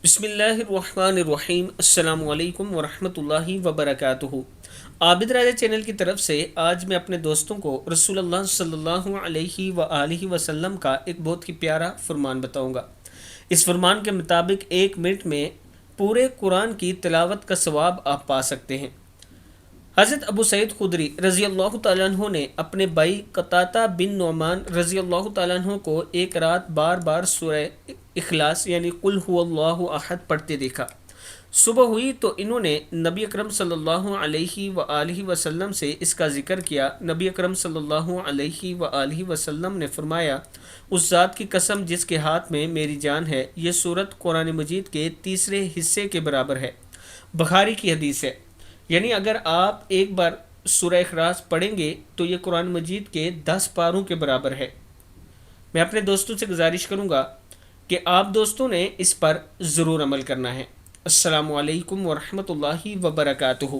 بسم اللہ الرحمن الرحیم۔ السلام علیکم ورحمۃ اللہ وبرکاتہ۔ عابد راجہ چینل کی طرف سے آج میں اپنے دوستوں کو رسول اللہ صلی اللہ علیہ وآلہ وسلم کا ایک بہت ہی پیارا فرمان بتاؤں گا۔ اس فرمان کے مطابق 1 منٹ میں پورے قرآن کی تلاوت کا ثواب آپ پا سکتے ہیں۔ حضرت ابو سعید خدری رضی اللہ تعالیٰ عنہ نے اپنے بھائی قطادہ بن نعمان رضی اللہ تعالیٰ عنہ کو ایک رات بار بار سورہ اخلاص یعنی قل هو اللہ احد پڑھتے دیکھا۔ صبح ہوئی تو انہوں نے نبی اکرم صلی اللہ علیہ وآلہ وسلم سے اس کا ذکر کیا۔ نبی اکرم صلی اللہ علیہ وآلہ وسلم نے فرمایا، اس ذات کی قسم جس کے ہاتھ میں میری جان ہے، یہ سورت قرآن مجید کے تیسرے حصے کے برابر ہے۔ بخاری کی حدیث ہے، یعنی اگر آپ ایک بار سورہ اخلاص پڑھیں گے تو یہ قرآن مجید کے 10 پاروں کے برابر ہے۔ میں اپنے دوستوں سے گزارش کروں گا کہ آپ دوستوں نے اس پر ضرور عمل کرنا ہے۔ السلام علیکم ورحمۃ اللہ وبرکاتہ۔